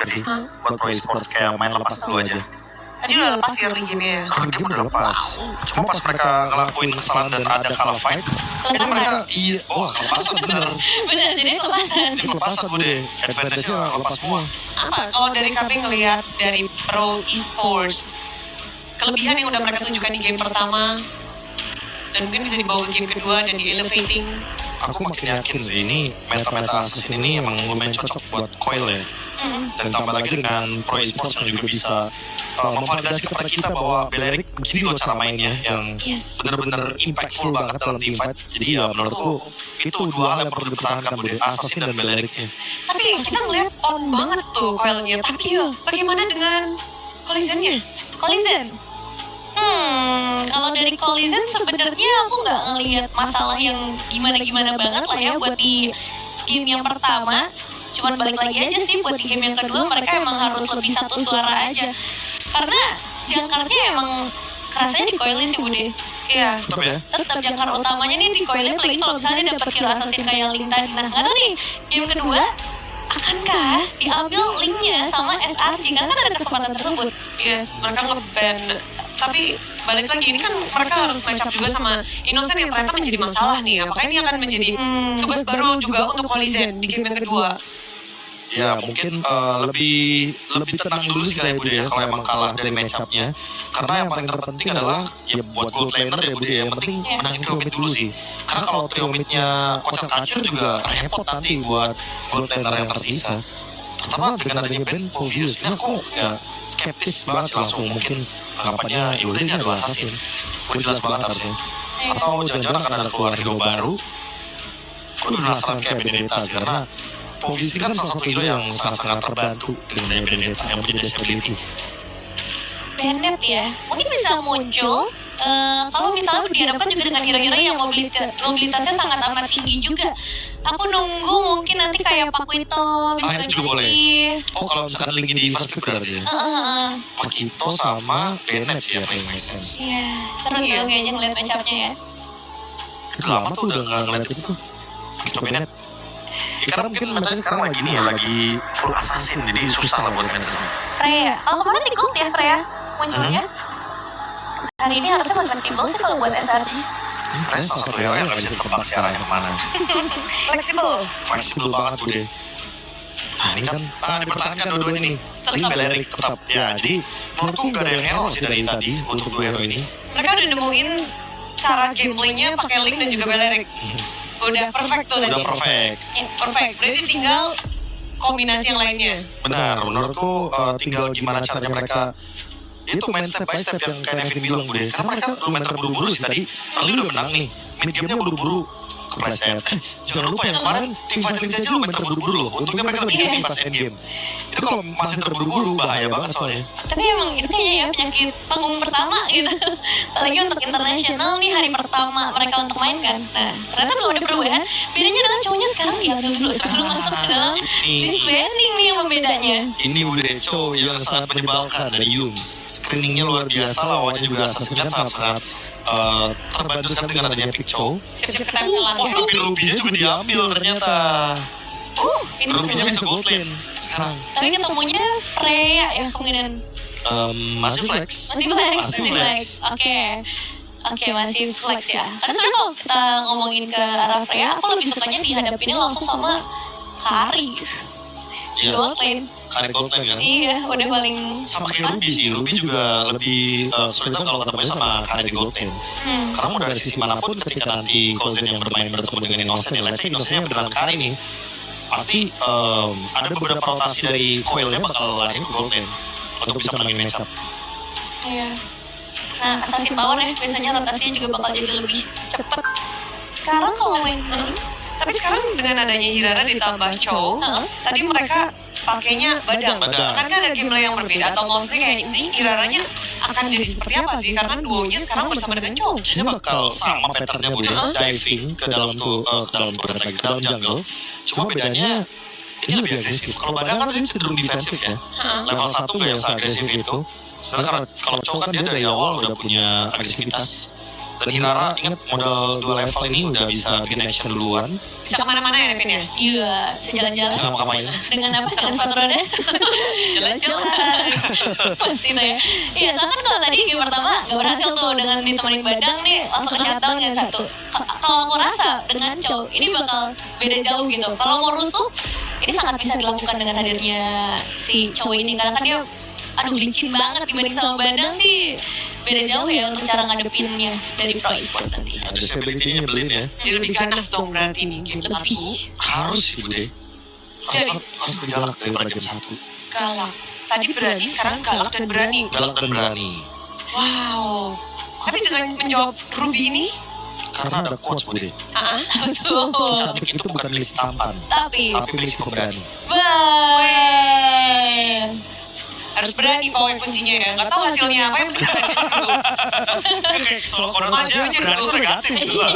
berarti buat pro e-sports kayak main lepas dulu aja. Tadi udah lepas ya early game-nya. Early game udah lepas. Cuma pas mereka ngelakuin kesalahan dan ada kalah fight, itu mereka kelepasan bener. Bener, jadi kelepasan. Jadi kelepasan bude, advantage-nya lepas semua. Apa? Kalau dari kami ngelihat dari pro e-sports, kelebihan yang udah mereka tunjukkan di game pertama, dan mungkin bisa dibawa ke game kedua dan di elevating. Aku makin yakin sih ini meta-meta assassin ini emang lumayan cocok buat Coil ya. Dan tambah lagi dengan pro e-sports yang juga bisa memvalidasi kepada kita bahwa Balearic begini loh cara mainnya yang benar-benar impactful banget dalam team fight. Jadi ya menurutku itu dua hal yang perlu dipertahankan bude, Assassin dan Balericnya. Tapi kita ngeliat on banget tuh Coilnya. Tapi bagaimana dengan Collision-nya? Collision? Kalau dari Collision sebenarnya aku nggak ngelihat masalah yang gimana-gimana banget lah ya buat di game yang pertama. Cuman balik lagi aja sih buat di game yang kedua mereka emang harus lebih satu suara aja. Karena jangkarnya emang kerasanya di Coilnya sih Bude. Iya. Tetap jangkar utamanya nih di Coilnya, apalagi kalau misalnya dapat hero assassin kayak Link tadi. Nah nggak tahu nih game kedua akankah diambil linknya sama SRG karena kan ada kesempatan tersebut. Yes, mereka nge-ban. Tapi balik lagi ini kan mereka harus match up juga sama Innocent yang ternyata menjadi masalah nih. Apakah ini akan menjadi tugas baru juga untuk Collision di game yang kedua? Ya mungkin lebih tenang dulu sih kali ya Bude ya kalau emang kalah dari match up-nya. Karena yang paling terpenting adalah ya buat gold laner ya Bude, yang penting menangin trio mid dulu sih. Karena kalau trio mid-nya kocar kacir juga repot nanti buat gold laner yang tersisa. Terutama dengan adanya ban Povius, ini aku ya skeptis banget sih langsung. Mungkin anggapannya yaudah ini adalah assassin, udah jelas banget harusnya. Atau jangan-jangan akan ada keluar hero baru. Aku penasaran kayak Benedetta sih, karena Povius ini kan salah satu hero yang sangat-sangat terbantu dengan adanya Benedetta yang punya disability. Bennett ya, mungkin bisa muncul kalau misalnya dihadapkan juga dengan hero-hero yang mobilitasnya sangat amat tinggi juga. Aku nunggu mungkin nanti kayak Paquito bisa juga boleh. Oh kalau misalkan linknya di first pick berarti ya? Paquito sama Bennett sih yang paling make sense. Iya, seru tuh kayaknya ngeliat match-up-nya ya. Itu lama tuh udah gak ngeliat itu tuh, Paquito Bennett. Ya, karena mungkin metanya sekarang lagi nih ya, lagi full assassin, jadi susah lah buat main itu. Freya, kemarin di gold ya Freya munculnya. Hari ini harusnya masih fleksibel sih kalau buat SRG. Freya salah satu hero yang gak bisa ditebak sih arahnya kemana. Fleksibel banget Bude. Nah ini kan dipertahankan dua-duanya nih. Tapi Balearic tetap. Ya jadi menurutku gak ada yang error sih dari tadi untuk dua hero ini. Mereka udah nemuin cara gameplaynya pakai Link dan juga Balearic. Udah perfect tuh tadi. Udah perfect. Ya, perfect. Berarti tinggal kombinasi yang lainnya. Benar, menurutku tinggal gimana caranya mereka itu main step by step yang kayak Nevin bilang Bude. Karena mereka lumayan terburu-buru sih tadi. Early udah menang nih, mid game-nya buru-buru kepleset. Jangan lupa yang kemarin tim fighting aja lumayan terburu-buru loh. Untungnya mereka lebih happy pas end game. Itu kalau masih terburu-buru bahaya banget soalnya. Tapi emang itu kayaknya ya penyakit panggung pertama gitu. Apalagi untuk internasional nih hari pertama mereka untuk main kan. Nah ternyata belum ada perubahan. Bedanya adalah cowoknya sekarang diambil dulu sebelum masuk ke dalam list banning nih yang membedanya. Ini Bude Cho yang sangat menyebalkan dari Yums. Screeningnya luar biasa, lawannya juga assassin kan sangat-sangat terbantu sekali dengan adanya Pick Cho. Siap-siap ketempelan. Tapi Ruby-nya juga diambil ternyata. Ruby-nya bisa gold lane sekarang. Tapi ketemunya Freya ya kemungkinan. Masih flex. Masih flex. Oke, masih flex ya. Karena sebenarnya kalau kita ngomongin ke arah Freya, aku lebih sukanya dihadapinnya langsung sama Kari. Gold lane. Kari gold lane kan? Iya, udah paling sama kayak Ruby sih. Ruby juga lebih kesulitan kalau ketemunya sama Kari di gold lane. Karena mau dari sisi manapun ketika nanti Kozen yang bermain bertemu dengan Innocent, ya let's say Innocent yang beneran Kari nih, pasti ada beberapa rotasi dari coilnya bakal lari ke gold lane untuk bisa menangin match up. Iya. Nah, assassin power ya, biasanya rotasinya juga bakal jadi lebih cepat. Sekarang kalau main tapi sekarang dengan adanya Hirara ditambah Chow, tadi mereka pakainya badang. Kan ada gameplay yang berbeda atau mostly kayak ini Hiraranya akan jadi seperti apa sih? Karena duonya sekarang bersama dengan Chow. Kayaknya bakal sama patternnya Bude, diving ke dalam ke dalam jungle. Cuma bedanya ini lebih agresif. Kalau badang kan tadi cenderung defensif ya. Level 1 gak yang seagresif itu. Karena kalau Chow kan dia dari awal udah punya agresivitas Dan Hinara ingat modal 2 level ini udah bisa bikin action duluan. Bisa kemana-mana ya Nevin ya? Iya, bisa jalan-jalan. Bisa ngapain? Dengan apa? Dengan sepatu roda? Jalan-jalan. Pasti itu ya. Iya, soalnya kan kalau tadi game pertama gak berhasil tuh dengan ditemenin Badang nih langsung ke shutdown yang satu. Kalau aku rasa dengan Chow ini bakal beda jauh gitu. Kalau mau rusuh, ini sangat bisa dilakukan dengan hadirnya si Chow ini. Karena kan dia, aduh licin banget dibanding sama Badang sih. Beda jauh ya untuk cara ngadepinnya dari Pro Esports nanti. Ada stability-nya nyebelin ya. Jadi lebih ganas dong berarti nih game Lebih. 1. Harus sih Bude. Jadi- Harus lebih galak daripada game 1. Galak. Tadi berani, sekarang galak dan berani. Galak dan berani. Wow. Tapi dengan menjawab Ruby ini, Karena ada quotes Bude. Betul. Cantik itu bukan milik tampan, Tapi, tapi milik pemberani. weh. harus berani pokoknya kuncinya ya. Nggak tahu hasilnya apa, yang penting berani dulu. Kayak soal Maju konotasi aja berani dulu. itu negatif gitu lah.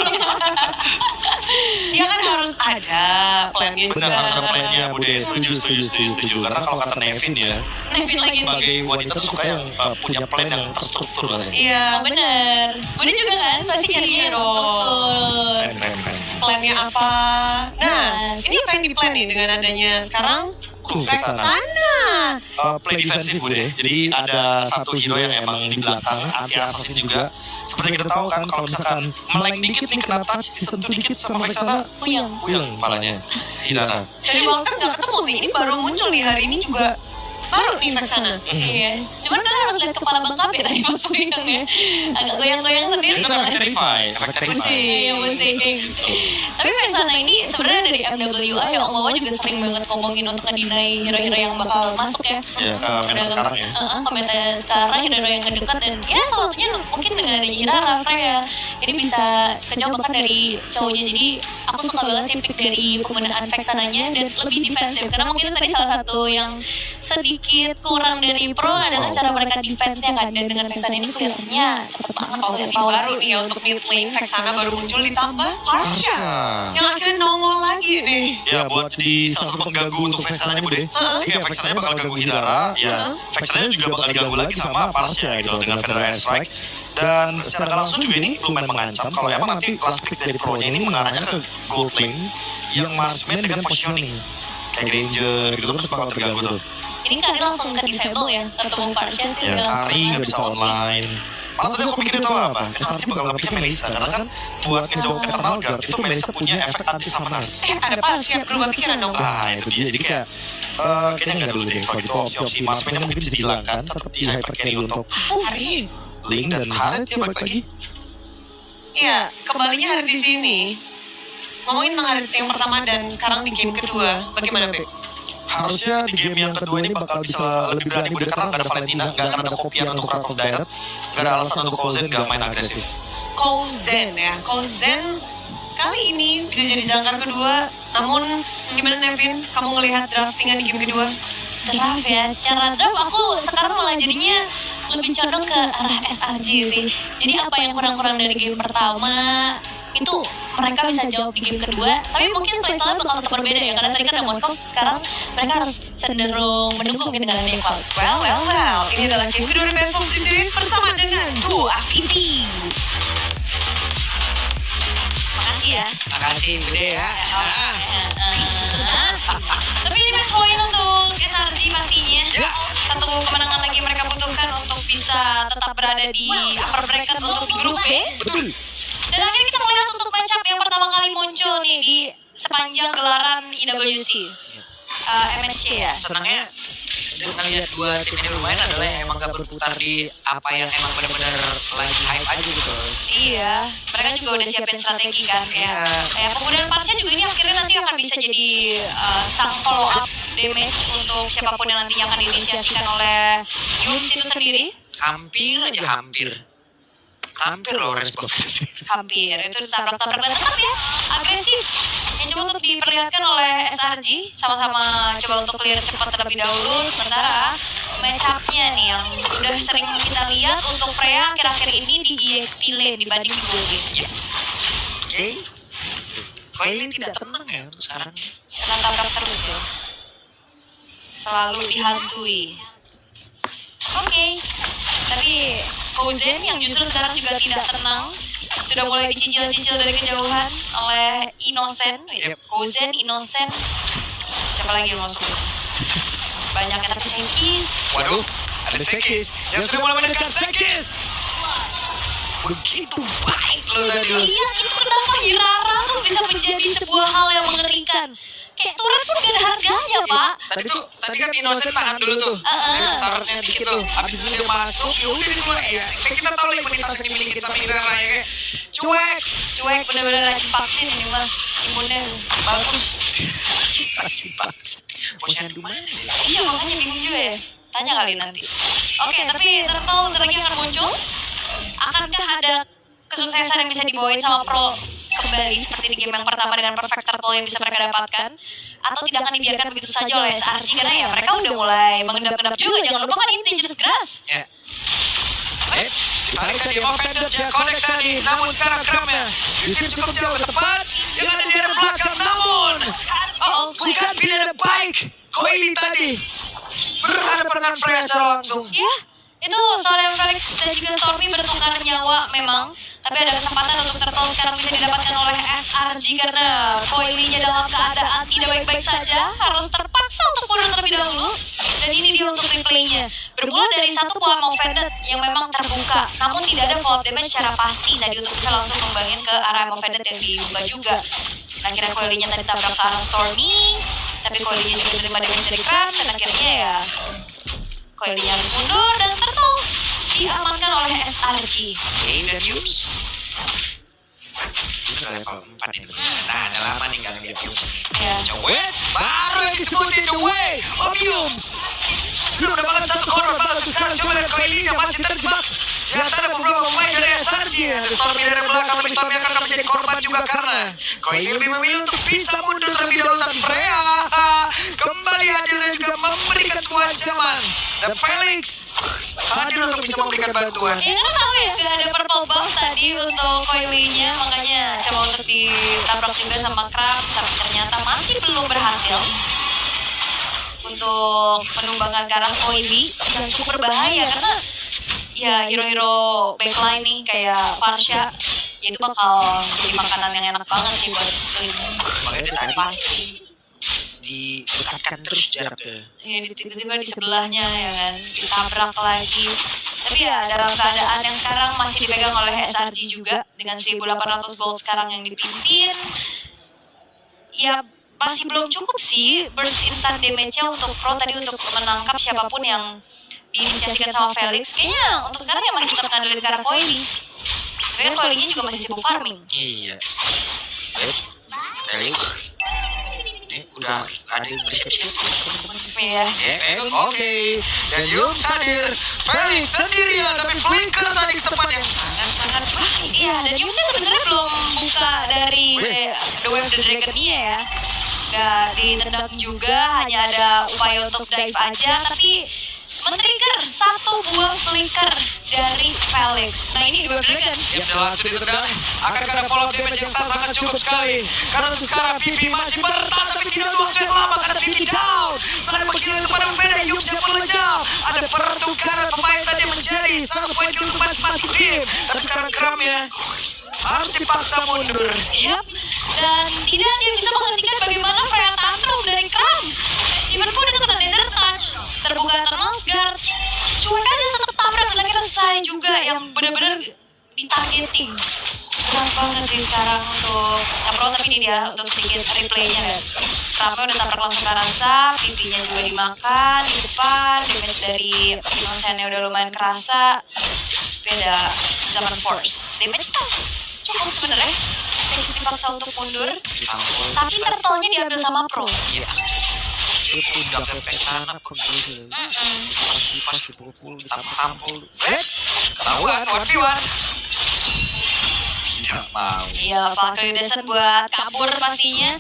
Dia kan harus ada plannya juga. Benar harus ada plannya Bude. Setuju. Karena kalau kata Nevin ya, Nevin lagi. sebagai wanita tuh suka yang punya plan yang terstruktur katanya. Iya, Oh bener. Budi juga kan pasti nyarinya Iya dong. Keren. plannya apa. Nah, Yes. ini apa yang di-plan nih dengan adanya sekarang Kesana. sana. Play defensif Bude. Jadi ada satu hero yang emang di belakang, anti assassin juga. Seperti kita tahu kan kalau misalkan meleng dikit nih kena touch, disentuh dikit sama Vexana, Puyeng. puyeng palanya. Hinara. Dari Walter nggak ketemu nih, ini baru muncul nih hari ini juga. Baru nih Vexana. Iya. Cuman kalian harus lihat kepala bengkap ya tadi pas puyeng ya. Agak goyang-goyang sendiri. Itu efek terrify, efek terrify. Iya pusing. Tapi Vexana ini sebenarnya dari MWA ya Om Wawa juga sering banget ngomongin untuk ngedinai hero-hero yang bakal masuk ya. Ya, ke meta sekarang ya. Ke meta sekarang hero yang ngedekat dan ya salah satunya mungkin dengan adanya Hirara, Freya ini bisa kejauh bahkan dari cowoknya. Jadi aku suka banget sih pick dari penggunaan Vexananya dan lebih defensif karena mungkin tadi salah satu yang sedikit kurang dari Pro adalah cara mereka defense-nya kan, dan dengan Vexana ini clear-nya cepet banget. Potensi baru nih ya untuk mid lane, Vexana baru muncul ditambah Harsha Harsha. yang akhirnya nongol lagi nih. Ya buat jadi salah satu pengganggu untuk Vexananya Bude. Jadi kayak Vexananya bakal ganggu Hinara, ya Vexananya juga bakal diganggu lagi sama Parsia gitu loh, dengan Federal Airstrike. Dan secara nggak langsung juga ini lumayan mengancam kalau emang nanti last pick dari Pro-nya ini mengarahnya ke gold lane yang marksman dengan positioning. Kayak Granger gitu kan bakal terganggu tuh. Ini Kari langsung ke disable ya, ketemu Parsia sih. Ya Kari nggak bisa online. Malah tadi aku mikir itu apa? SRC bakal ngepicknya Melissa karena kan buat ngejauh Eternal Guard itu Melissa punya efek anti summoners. Ada Harsha berubah pikiran dong. Ah itu dia, jadi kayak kayaknya nggak dulu deh kalau gitu opsi-opsi marksman mungkin bisa dihilangkan, tetap di hyper carry untuk Hari. Link dan Haret ya balik lagi. Iya, kembalinya hari di sini. Ngomongin tentang hari yang pertama dan sekarang di game kedua, bagaimana Beb? Harusnya di game yang kedua ini bakal bisa lebih berani Bude karena nggak ada Valentina, nggak akan ada kopian untuk Wrath of Direct, nggak ada alasan untuk Kozen nggak main agresif. Kozen ya, Kozen kali ini bisa jadi jangkar kedua. Namun gimana Nevin, kamu ngelihat draftingan di game kedua? Draft ya, secara draft aku sekarang malah jadinya lebih condong ke arah SRG sih. Jadi apa yang kurang-kurang dari game pertama itu mereka bisa jawab di game kedua, tapi mungkin playstyle bakal tetap berbeda ya, karena tadi kan ada Moskov, sekarang mereka harus cenderung mendukung dengan default. Well, ini adalah game kedua dari Best of the Series bersama dengan Dua Pipi. Makasih ya. Makasih gede ya. Tapi ini match point untuk SRG pastinya. Satu kemenangan lagi mereka butuhkan untuk bisa tetap berada di upper bracket untuk di grup B. Betul. Dan akhirnya kita melihat untuk matchup yang pertama kali muncul nih di sepanjang gelaran IWC. MSC ya. Senangnya untuk ngelihat dua tim ini bermain adalah yang emang gak berputar di apa yang emang benar-benar lagi hype aja gitu. Iya, mereka juga udah siapin strategi kan ya. Kayak penggunaan Parsia juga ini akhirnya nanti akan bisa jadi sang follow up damage untuk siapapun yang nantinya akan diinisiasikan oleh Yuns itu sendiri. Hampir loh respon. Hampir, itu tabrak-tabrak dan tetap ya agresif. Yang coba untuk diperlihatkan oleh SRG, sama-sama coba untuk clear cepat terlebih dahulu. Sementara match up-nya nih yang udah sering kita lihat untuk Freya akhir-akhir ini di EXP lane dibanding di gold lane. Oke. Koelin tidak tenang ya untuk sekarang. Dengan tabrak terus ya. Selalu dihantui. Oke. Tapi Kozen yang justru sekarang juga tidak tenang. sudah mulai dicicil-cicil dari kejauhan oleh Innocent. Kozen, Innocent. Siapa lagi yang masuk? Banyak yang tapi Sekis. Waduh, ada Sekis yang sudah mulai mendekat. Sekis begitu baik loh tadi. Iya, itu kenapa Hirara tuh bisa menjadi sebuah hal yang mengerikan. Kayak turret pun gak ada harganya, Pak. Tadi kan Innocent tahan dulu tuh. Startnya dikit tuh. Habis itu dia masuk, ya udah dia mulai ya. Kita tahu lah imunitas yang dimiliki sama Hirara ya kayak cuek. Cuek bener-bener rajin vaksin ini mah. Imunnya bagus. Rajin vaksin. Posyandu mana? Iya, makanya bingung juga ya. Tanya kali nanti. Oke, tapi Turtle bentar lagi akan muncul. Akankah ada kesuksesan yang bisa dibawain sama Pro kembali seperti di game yang pertama dengan Perfect Turtle yang bisa mereka dapatkan? Atau tidak akan dibiarkan begitu saja oleh SRG karena ya mereka udah mulai mengendap-endap juga. Jangan lupa kan ini Dangerous Grass. Ya. Ditarik tadi offender dia connect tadi. Namun sekarang Kramnya Yusuf cukup jauh ke tepat. Yang ada di arah belakang namun bukan pilihan yang baik. Coily tadi berhadapan dengan Freya secara langsung. Ya, itu soalnya Felix dan juga Stormy bertukar nyawa memang. Tapi ada kesempatan untuk Turtle sekarang bisa didapatkan oleh SRG karena Coily-nya dalam keadaan tidak baik-baik saja. Harus terpaksa untuk mundur terlebih dahulu. Dan ini dia untuk replaynya. Bermula dari satu poem of Vended yang memang terbuka. Namun tidak ada follow-up damage secara pasti tadi untuk bisa langsung kembangin ke arah of Vended yang dibuka juga. Akhirnya Coily-nya tadi tabrak ke arah Stormy. Tapi Coily-nya juga menerima damage dari Kram. Dan akhirnya ya Coily-nya harus mundur dan Turtle diamankan oleh SRG. Dan Yus sudah level 4 ini. Nah, ada lama nih gak ngeliat Yus nih. Cowet, baru yang disebutin The Way of Yus. Sudah mendapatkan satu korban bagus. Sekarang coba lihat Coily-nya masih terjebak di antara beberapa pemain dari SRG. Ada Stormy dari belakang, tapi Stormy akan menjadi korban juga karena Coily lebih memilih untuk bisa mundur terlebih dahulu. Tapi Freya kembali hadir dan juga memberikan sebuah ancaman. Dan Felix hadir untuk bisa memberikan bantuan. Ya kan tahu ya, gak ada purple buff tadi untuk Coily-nya, makanya coba untuk ditabrak juga sama Kram, tapi ternyata masih belum berhasil untuk menumbangkan karakter Coily yang cukup berbahaya karena ya hero-hero backline nih kayak Farsha ya itu bakal jadi makanan yang enak banget sih buat Coily. Makanya tadi pasti didekatkan terus jaraknya. Ya tiba-tiba di sebelahnya ya kan, ditabrak lagi. Tapi ya dalam keadaan yang sekarang masih dipegang oleh SRG juga dengan 1.800 gold sekarang yang dipimpin. Ya masih belum cukup sih burst instant damage-nya untuk Pro tadi untuk menangkap siapapun yang diinisiasikan sama Felix. Kayaknya untuk sekarang ya masih tetap ngandelin ke arah Coily. Tapi kan Coily-nya juga masih sibuk farming. Iya. Felix. Udah ada yang bersiap-siap teman-teman. Iya. Oke. Dan Yums hadir. Felix sendirian tapi flicker tadi tempat yang sangat baik. Iya, dan Yumsnya sebenarnya belum buka dari The Wave the Dragon-nya ya. Gak ditendang juga, hanya ada upaya untuk dive aja, tapi men-trigger satu buah flicker dari Felix. Nah ini The Wave Dragon. Yang langsung ditendang. Akan ada follow damage yang sangat cukup sekali. Karena untuk sekarang Pipi masih bertahan tapi tidak ada waktu yang lama karena Pipi down. Saling berkira kepada berbeda, Yums yang melejam. Ada pertukaran pemain tadi menjadi 1 poin untuk masing-masing tim. Tapi sekarang Kramnya harus dipaksa mundur. Yap, dan tidak dia bisa menghentikan bagaimana Freya tantrum dari Kram. Even pun itu kena Nether Touch, terbuka Eternal Guard, cuek aja tetap tabrak dan akhirnya selesai juga yang benar-benar ditargeting. Kurang banget sih sekarang untuk Pro, tapi ini dia untuk sedikit replaynya ya. Kramnya udah tabrak langsung ke rasa, pipinya juga dimakan di depan, damage dari Innocent-nya udah lumayan kerasa. Tapi ada Zaman Force, damage-nya cukup sebenarnya. Felix dipaksa untuk mundur, tapi turtle-nya diambil sama Pro. Iya. Itu udah pepet tanah kondisi. Pas dipukul, ditampol. Ketahuan, 1v1. Tidak mau. Iya, Valkyrie Descent buat kabur pastinya.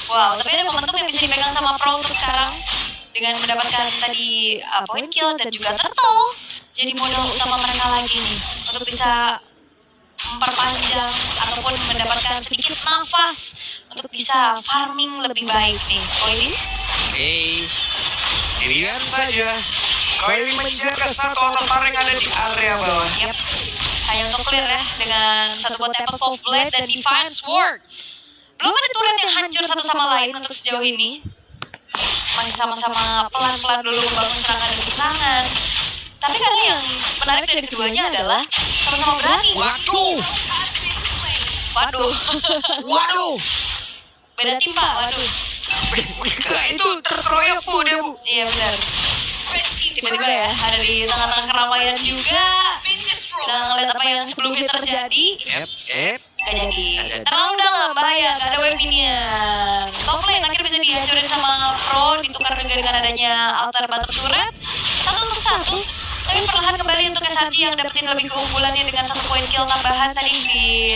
Wow, tapi ada momentum yang bisa dipegang sama Pro untuk sekarang dengan mendapatkan tadi point kill dan juga turtle. Jadi modal utama mereka lagi nih untuk bisa memperpanjang ataupun mendapatkan sedikit nafas untuk bisa farming lebih baik nih. Coily? Oke, sendirian saja. Coily menjaga satu altar yang ada di area bawah. Yap. Hanya untuk clear ya, dengan satu buah Tempest of Blade dan Divine Sword. Belum ada turret yang hancur satu sama lain untuk sejauh ini. Masih sama-sama pelan-pelan dulu membangun serangan demi serangan. Tapi karena yang menarik dari keduanya adalah sama-sama berani. Waduh. Beda tim Pak, waduh. Itu terkeroyok Bu dia Bu. Iya benar. Tiba-tiba ya ada di tengah-tengah keramaian juga. Dan ngeliat apa yang sebelumnya terjadi. Gak jadi. Terlalu dalam, bahaya, gak ada wave minion. Top lane akhirnya bisa dihancurin sama Pro, ditukar juga dengan adanya altar bottom turret. 1 untuk 1. Tapi perlahan kembali untuk SRG yang dapetin lebih keunggulannya dengan 1 poin kill tambahan tadi di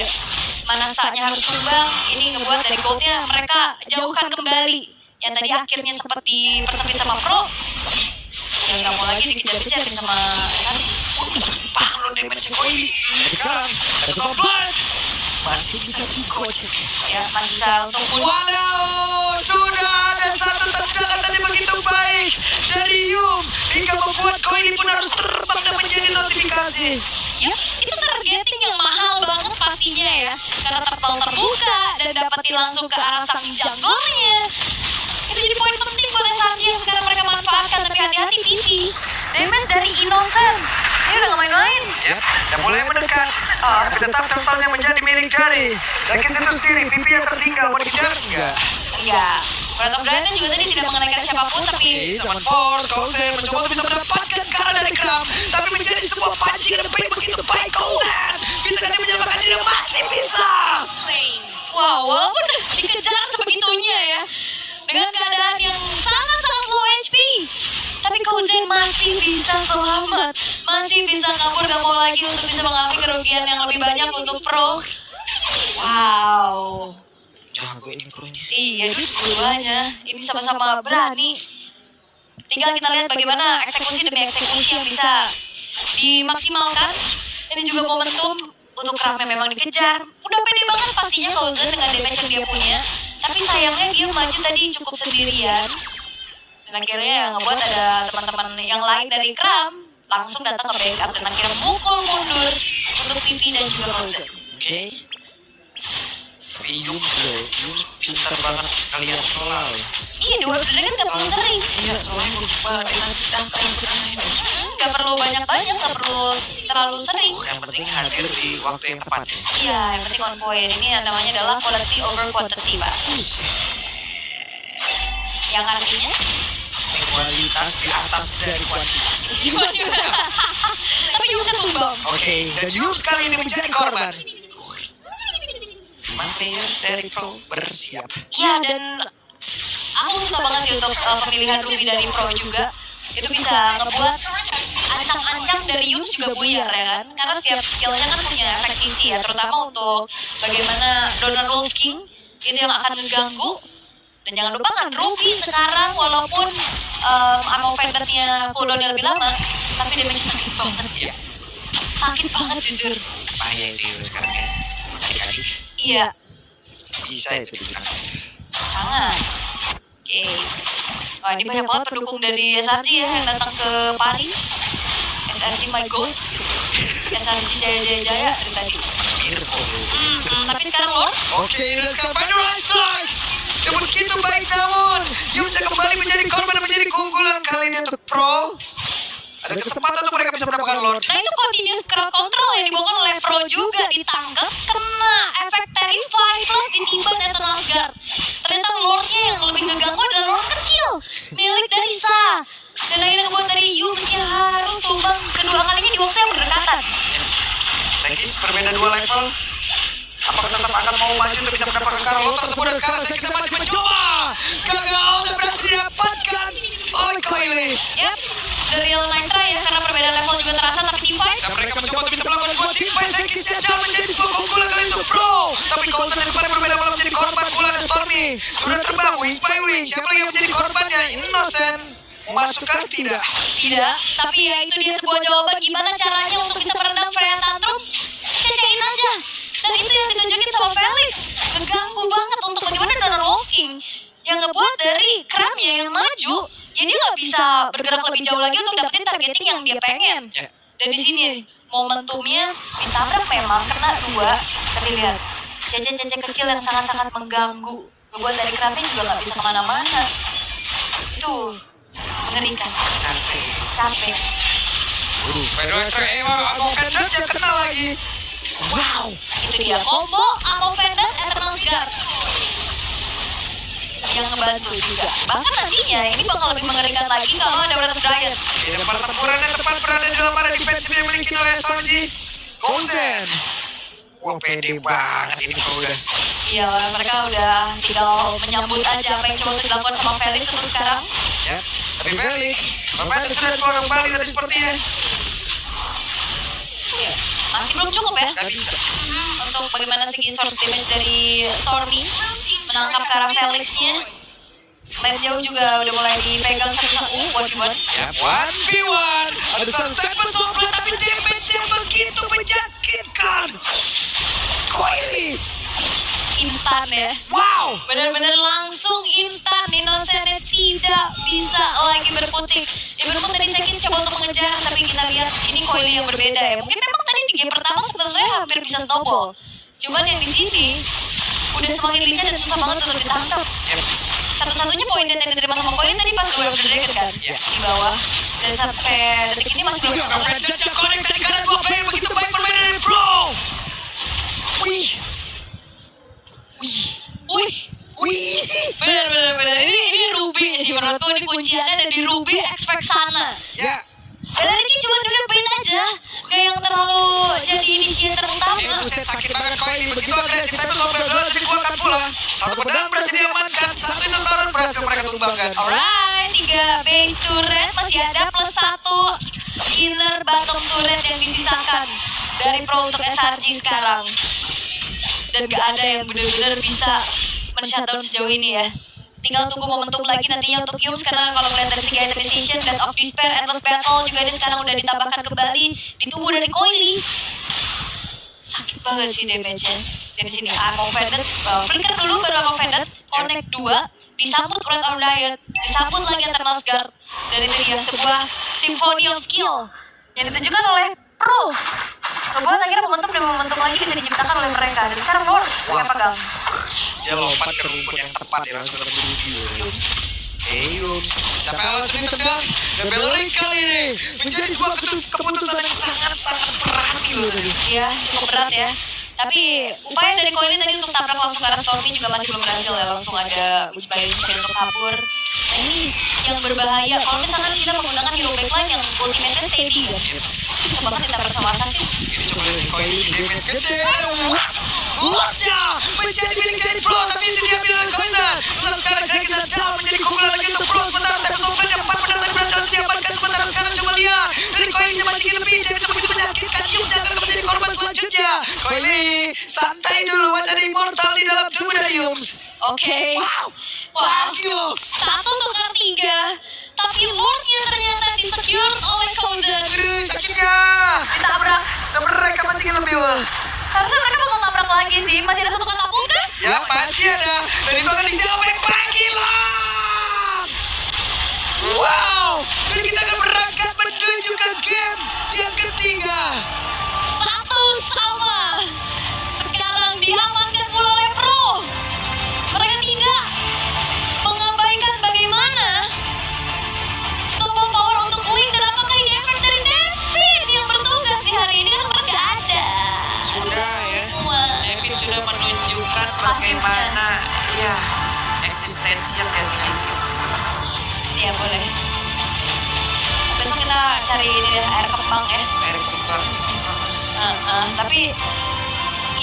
mana saatnya harus tumbang. Ini ngebuat dari goldnya mereka jauhkan kembali. Yang tadi akhirnya sempat dipersempit sama Pro. Dan gak mau lagi dikejar-kejarin sama SRG. Bang lo damage Coily. Sekarang masih bisa dikocek. Ya, masih bisa untuk bunuh. Walau sudah ada satu tendangan tadi begitu baik dari Yum hingga membuat Coily pun harus terbang dan menjadi notifikasi. Ya, itu targeting yang mahal banget pastinya ya. Karena turtle terbuka dan dapetin langsung ke arah sang jungle-nya. Itu jadi poin penting buat SRG yang sekarang mereka manfaatkan. Tapi hati-hati PP. Damage dari Innocent. Ini udah gak main-main. Yap, dan mulai mendekat. Tapi tetap turtle-nya menjadi milik dari Sekis itu sendiri. Pipi yang tertinggal mau dikejar enggak? Enggak. Breath of Dragon juga tadi tidak mengenaikan siapapun. Tapi Zaman Force, Coulson mencoba untuk bisa mendapatkan cara dari Kram. Tapi menjadi sebuah pancing dan baik begitu baik Coulson. Bisa dia menyelamatkan diri? Masih bisa. wow, walaupun dikejar sebegitunya ya. Dengan keadaan yang sangat-sangat low HP. Tapi Coulson masih bisa selamat. Masih bisa kabur, gak mau lagi untuk bisa mengalami kerugian yang lebih banyak untuk Pro. Wow. Jago ini Pro ini. Iya, keduanya. Ini sama-sama berani. Tinggal kita lihat bagaimana eksekusi demi eksekusi yang bisa dimaksimalkan. Ini juga momentum untuk Kram yang memang dikejar. Udah pede banget pastinya Coulson dengan damage yang dia punya. Tapi sayangnya dia maju tadi cukup sendirian. Dan akhirnya yang ngebuat ada teman-teman yang lain dari Kram langsung datang ke backup dan akhirnya mukul mundur untuk Pipi dan juga Coulson. Oke. Tapi Yum pintar banget kalian soal. Iya, dua bener kan gak perlu sering. Iya, soalnya lupa Gak perlu banyak-banyak, gak perlu terlalu sering. yang penting hadir di waktu yang tepat. Iya, yang penting on point. Ini namanya adalah quality over quantity, Pak. Yang artinya? Kualitas di atas dari kuantitas. Gimana? Tapi Yum bisa tumbang. Oke, dan Yum kali ini menjadi korban. Mantir dari Pro bersiap. Iya, dan aku suka banget sih untuk pemilihan Ruby dari Pro juga. Itu bisa ngebuat ancang-ancang dari Yum juga buyar ya kan. Karena setiap skillnya kan punya efek isi ya. Terutama untuk bagaimana Donor Wolf King itu yang akan ngeganggu. Dan jangan lupa kan Ruby sekarang walaupun ammo pendantnya cooldownnya lebih lama, tapi damage-nya sakit banget. Iya. Sakit banget jujur. Bahaya itu sekarang ya. Adik-adik Iya, bisa itu dibilang. sangat. Oke. Wah, ini banyak banget pendukung dari SRG ya yang datang ke Paris. SRG my goals. SRG jaya-jaya dari tadi. Tapi sekarang Lord, Oke, dan sekarang pada right side. Yang begitu baik namun Yum kembali menjadi korban dan menjadi keunggulan kali ini untuk Pro. Ada kesempatan untuk mereka bisa mendapatkan Lord. nah itu continuous crowd control yang dibawakan oleh Pro juga ditangkap kena efek Terrify plus ditiban Eternal Guard. Ternyata Lordnya yang lebih ngeganggu adalah Lord kecil milik dari Sa. Dan akhirnya ngebuat dari Yum harus tumbang kedua kalinya di waktu yang berdekatan. Sekis berbeda 2 level. Apakah tetap akan mau maju untuk bisa mendapatkan Karlo tersebut dan sekarang Sekis masih mencoba. Gagal dan berhasil didapatkan oleh Coily. Yap, The Real Nitra ya karena perbedaan level juga terasa tapi teamfight. Dan mereka mencoba untuk bisa melakukan 2 teamfight. Sekis dan menjadi sebuah keunggulan kali untuk Pro. Tapi Coulson yang kemarin berbeda malah menjadi korban pula dan Stormy. Sudah terbang wings by wings. Siapa lagi yang menjadi korbannya? Innocent. Masukkah tidak? Tidak, tapi ya itu dia sebuah jawaban gimana caranya untuk bisa meredam Freya Tantrum. Cecein aja. Dan itu yang ditunjukin sama Felix. Ngeganggu banget untuk bagaimana Donor Wolf King yang ngebuat dari Kramnya yang maju, ya dia nggak bisa bergerak lebih jauh lagi untuk dapetin targeting yang dia pengen. Ya. Dan di sini momentumnya ditabrak memang kena 2, tapi lihat cece-cece kecil yang sangat-sangat mengganggu, ngebuat dari Kraven juga nggak bisa kemana-mana. Itu mengerikan. Capek. Pedro Amo Vendor dia kena lagi. Wow. Itu dia combo Amo Vendor Eternal Guard yang ngebantu juga. Bahkan nantinya ini bakal lebih mengerikan lagi kalau ada Breath of Giant. Di depan pertempuran yang tepat berada di dalam area defensif yang dimiliki oleh Stormzy. Gozen. Wah pede banget ini kalau udah. Iya, mereka udah tinggal menyambut aja apa yang coba untuk dilakukan sama Felix untuk sekarang. Ya, tapi Felix, Bapak sudah pulang kembali tadi sepertinya. Iya, masih belum cukup ya Gak bisa. untuk bagaimana segi source damage dari Stormy menangkap ke arah Felix-nya. Lane jauh juga udah mulai dipegang satu-satu 1v1. Ya, 1v1. Ada santai pesopla tapi damage-nya begitu menyakitkan. Coily. Instan ya. Wow. Benar-benar langsung instan. Innocent-nya tidak bisa lagi berkutik. Even pun tadi Sekin coba untuk mengejar, tapi kita lihat ini Coily yang berbeda ya. Mungkin memang tadi di game pertama sebenarnya hampir bisa snowball. Cuman yang di sini udah semakin lincah dan susah banget untuk ditangkap. Satu-satunya poin yang diterima sama Coily tadi pas Way of the Dragon kan di bawah. Dan sampai detik ini masih belum. Vendor connect tadi karena 2 player begitu baik permainan dari Bro. Wih. Wih. Benar. Ini Ruby sih menurutku, ini kunciannya ada di Ruby expect sana. Ya. Dan ini cuma duduk bait aja, gak yang terlalu jadi inisiator utama. Buset sakit banget Coily begitu agresif tapi Sombra berhasil dikeluarkan pula. Satu pedang berhasil diamankan, satu Indotoron berhasil mereka tumbangkan. Alright, 3 base turret masih ada plus 1 inner bottom turret yang disisakan dari Pro untuk SRG sekarang. Dan gak ada yang benar-benar bisa men-shutdown sejauh ini ya. Tinggal tunggu momentum lagi nantinya untuk Yums, karena kalau melihat dari segi itemization, Death of Despair, Endless Battle juga ini sekarang udah ditambahkan kembali di tubuh dari Coily. Sakit banget sih damage-nya. Dan di sini Amo Vendor, flicker dulu baru Amo Vendor, connect 2, disambut Wrath of Giant, disambut lagi Eternal Guard. Dan itu dia sebuah symphony of skill yang ditunjukkan oleh Pro. Ngebuat akhirnya momentum demi momentum lagi bisa diciptakan oleh mereka. Dan sekarang Lord yang pegang. Dia lompat ke rumput yang tepat ya langsung ke Yums. Yums. Sampai awal sudah tergang. Dan Bellery kali ini menjadi sebuah keputusan yang sangat-sangat berat loh tadi. Iya, cukup berat ya. Tapi upaya dari Coily tadi untuk tabrak langsung ke arah Stormy juga masih belum berhasil ya. Langsung ada Witchbane untuk kabur. Nah ini yang berbahaya kalau misalkan kita menggunakan hero backline yang ultimate-nya steady kan. Bisa banget ditabrak sama assassin. Ini coba dari Coily damage gede. Lordnya menjadi milik dari Pro, tapi itu diambil oleh Gozen. Sekarang saya kisah down menjadi kumpulan lagi untuk Pro. Sementara Tep Sombra 4 pedang tadi berhasil diamankan. Sementara sekarang coba lihat dari Coily-nya masih ingin lebih. Dia bisa begitu menyakitkan Yums yang akan menjadi korban selanjutnya. Coily santai dulu, masih ada immortal di dalam tubuh dari Yums. Oke. Wah, gila. 1 tukar 3. Tapi Lordnya ternyata disecured oleh Gozen. Aduh, sakitnya. Ditabrak. Dan mereka masih ingin lebih, wah. Harusnya mereka bakal tabrak lagi sih. Masih ada 1 katapult kan? Ya, masih ada. Dan itu akan dijawab oleh Pragilan. Wow. Dan kita akan berangkat menuju ke game yang ketiga. 1-1. Sekarang diamankan pula oleh Pro. Mereka tidak mengabaikan bagaimana Snowball Power untuk Link. Dan apakah ini efek dari Nevin yang bertugas di hari ini? Kan mereka gak ada. Sudah ya. Semua. Nevin sudah menunjukkan Pasifnya. bagaimana ya eksistensi yang dia miliki. Iya boleh. Besok kita cari ini deh, air kembang ya. Air kembang. Tapi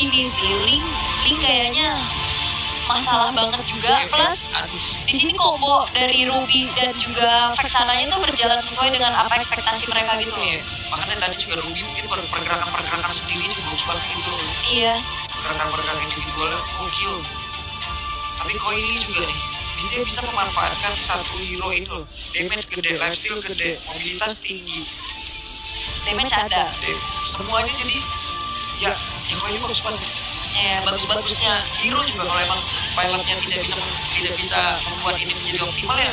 ini sih Link kayaknya masalah banget juga. Plus di sini combo dari Ruby dan juga Vexana itu berjalan sesuai dengan apa ekspektasi mereka gitu. Iya. Makanya tadi juga Ruby mungkin pergerakan sendiri juga bagus banget gitu. Iya. Pergerakan individualnya gokil. Tapi Coily juga nih, dia bisa memanfaatkan satu hero ini loh. Damage gede, lifesteal gede, mobilitas tinggi. Damage ada. Semuanya jadi ya Coily bagus banget. Iya. Sebagus-bagusnya hero juga kalau emang pilotnya tidak bisa membuat ini menjadi optimal ya.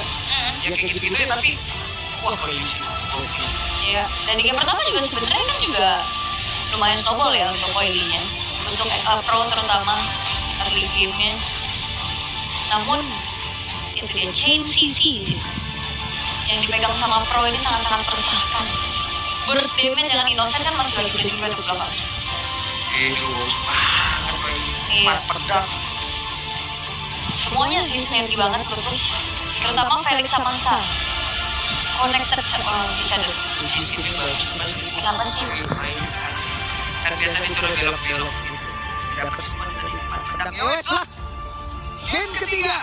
Ya kayak gitu-gitu ya, tapi wah Coily sih gokil. Iya. Dan di game pertama juga sebenarnya kan juga lumayan snowball ya untuk Coily-nya. Untuk Pro terutama early game-nya. Namun itu dia Chain CC yang dipegang sama Pro ini sangat-sangat meresahkan. Burst damage dengan Innocent kan masih lagi juga tuh belakang. Itu banget kayak Iya. pedang. Semuanya sih sinergi banget menurutku. Terutama Felix sama Sa. Connected sama each other. Di sini bagus banget. Kenapa sih? Kan biasanya sudah belok-belok gitu. Dapat cuma dari pedang. Ya wes lah. Game ketiga.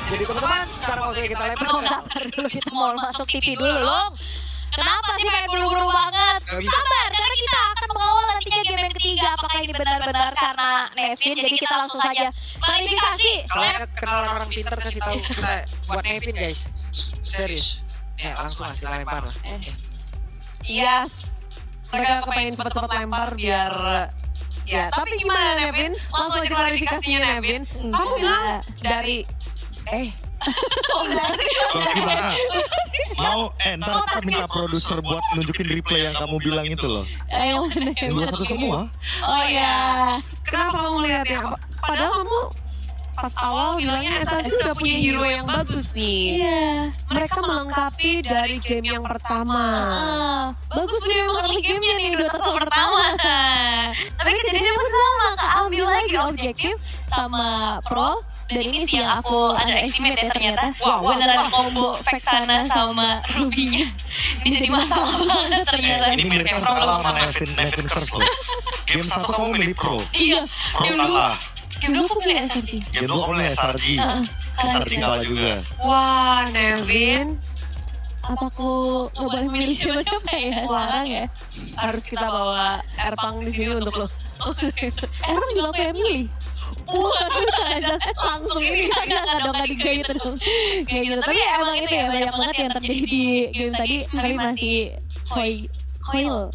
Jadi teman-teman, sekarang oke kita lempar. Belum sabar dulu, kita mau masuk TV dulu loh. Kenapa sih pengen buru-buru banget? Gak bisa. Sabar, karena kita akan mengawal nantinya game yang ketiga. Apakah ini benar-benar karena Nevin? Jadi kita langsung saja klarifikasi. Kalau kenal orang pintar kasih tahu kita buat Nevin guys. Serius. Ya langsung lah kita lempar lah. Yes. Mereka kepengen cepat-cepat lempar biar ya. Tapi gimana Nevin? Langsung aja klarifikasinya Nevin. Kamu bilang dari Oh, gimana? Mau ntar kita minta produser buat nunjukin replay yang kamu bilang itu loh. Ayo, Yang 2-1 semua. Oh ya. kenapa kamu lihatnya? Padahal kamu pas awal bilangnya SRG udah punya hero yang bagus nih. Iya. Mereka melengkapi dari game yang pertama. Bagus punya memang early game-nya nih, udah total pertama. Tapi kejadiannya pun sama, keambil lagi objektif sama Pro. Dan ini sih yang aku underestimate ya ternyata. Beneran combo Vexana sama Ruby-nya. Ini jadi masalah banget ternyata. Ini mirip salah sama Nevin Curse loh. Game 1 kamu milih Pro. Iya. Pro kalah. Game 2 aku pilih SRG. Game 2 kamu milih SRG. SRG kalah juga. Wah, Nevin, Apa aku nggak boleh milih siapa-siapa ya? Larang ya? harus kita bawa Erpang di sini untuk lo. Emang juga aku yang milih? Waduh, langsung ini nggak dong, nggak gitu dong. Kayak gitu. Tapi emang itu ya banyak banget yang terjadi di game tadi. Tapi masih coil.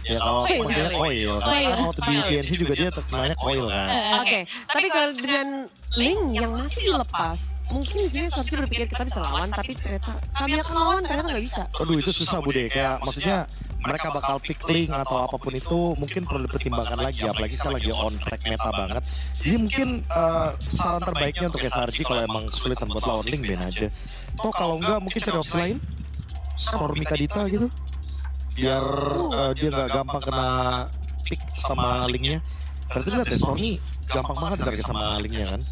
Ya kalau Coil. manggilnya coil. Coil. Kan waktu di GNC juga dia terkenalnya coil kan. Oke, tapi kalau dengan Link yang masih dilepas, mungkin di sini seharusnya berpikir kita bisa lawan, tapi ternyata kami akan lawan ternyata nggak bisa. Aduh itu susah Bude, kayak maksudnya mereka bakal pick link atau apapun itu mungkin perlu dipertimbangkan lagi, apalagi sekarang lagi on track meta banget. Jadi mungkin saran terbaiknya untuk SRG kalau emang kesulitan buat lawan link ben aja. Toh kalau enggak mungkin cari opsi lain, Stormy Kadita gitu, biar dia nggak gampang kena pick sama linknya. Berarti lihat ya Stormy gampang banget target sama linknya kan.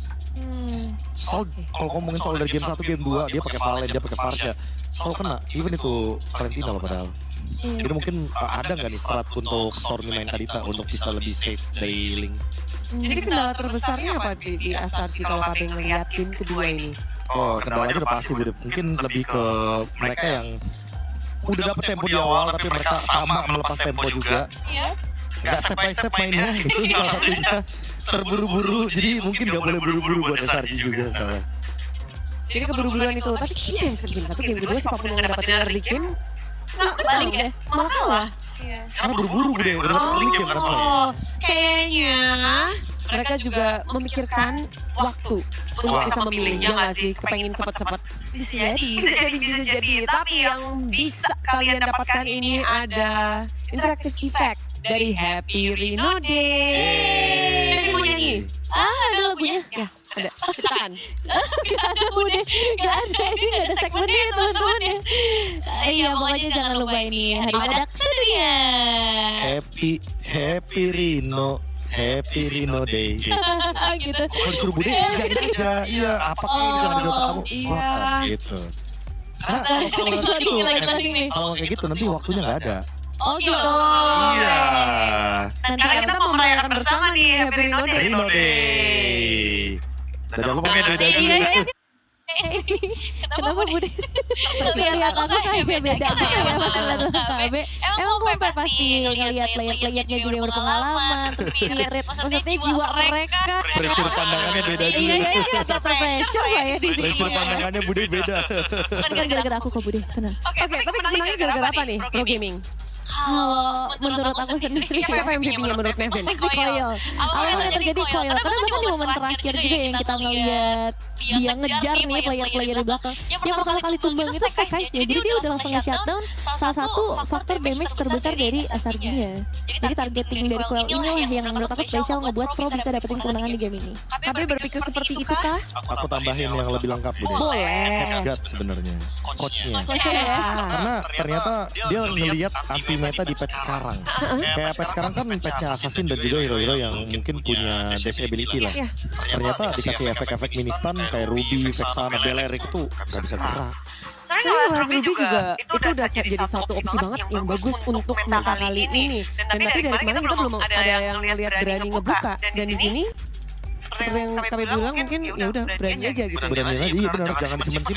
Soal kalau ngomongin soal dari game 1, game 2 dia pakai Valen, dia pakai Varsha, selalu kena, even itu Valentina loh padahal. Jadi mungkin ada nggak nih strat untuk Stormy main Kadita untuk bisa lebih safe dari link? Jadi kendala terbesarnya apa di SRG kalau kami ngeliat tim kedua ini? Oh, kendalanya udah pasti Bude. Mungkin lebih ke mereka yang udah dapet tempo di awal tapi mereka sama melepas tempo juga. Nggak step by step mainnya, itu salah satunya. Terburu-buru, jadi mungkin nggak boleh buru-buru buat SRG juga. Jadi keburu-buruan itu, tapi kayaknya yang game 1, game 2 siapapun yang dapetin early game, Balik ya? malah kalah. Karena buru-buru Bude, udah dapet link game kan soalnya. Kayaknya mereka juga memikirkan waktu untuk bisa memilih, ya nggak sih? Kepengen cepat-cepat. Bisa jadi. Tapi yang bisa kalian dapatkan ini ada interactive effect dari Happy Rino Day. Jadi mau nyanyi? Ada lagunya? Ya, ada. Ciptaan. Gak ada Bude, gak ada. Ini gak ada segmennya ya teman-teman ya. Iya pokoknya jangan lupa ini hari badak sedunia. Happy Rino Day. Gitu. Kalau disuruh Bude, iyain aja. Iya, apa kayak ini jangan di otak kamu. Iya. Wah, gitu. Karena Lagi nih. kalau kayak gitu nanti waktunya nggak ada. Oh gitu. Iya. Nanti Karena kita mau merayakan bersama nih Happy Rino Day. Rino Day. Udah jangan lupa beda Iya, juga. Kenapa Bude? Lihat aku kayak beda KB. Emang gue pasti ngeliat layar-layarnya juga berpengalaman. Maksudnya jiwa mereka. Pressure pandangannya beda juga. Iya, ada pressure saya di Pressure sini. pandangannya Bude beda. Bukan gara-gara aku kok Bude, tenang. Oke, tapi menangnya gara-gara apa nih? Pro Gaming. Kalau menurut aku sendiri, Siapa yang MVP-nya menurut Nevin? Pasti coil. Awalnya terjadi coil. Karena bahkan di momen terakhir juga yang kita ngeliat dia ngejar nih player-player di belakang. Yang pertama kali tumbang itu Sekais ya. Jadi dia udah langsung nge-shutdown salah satu faktor damage terbesar dari SRG-nya. Jadi targeting dari Quell inilah yang menurut aku spesial ngebuat Pro bisa dapetin kemenangan di game ini. KB berpikir seperti itu kah? Aku tambahin yang lebih lengkap deh. Boleh. Headgut sebenarnya, coachnya. Coachnya ya. Karena ternyata dia ngelihat anti meta di patch sekarang. Kayak patch sekarang kan patch Assassin dan juga hero-hero yang mungkin punya disability lah. Ternyata dikasih efek-efek mini stun kayak Ruby, Vexana, Belerik itu gak bisa gerak. Sebenarnya Tapi Ruby juga itu udah jadi satu opsi banget yang bagus untuk meta kali ini. Dan tapi dari kemarin kita belum ada yang ngelihat berani ngebuka. Dan di sini seperti yang kami bilang mungkin ya udah berani aja gitu. Berani lagi, benar, jangan disimpan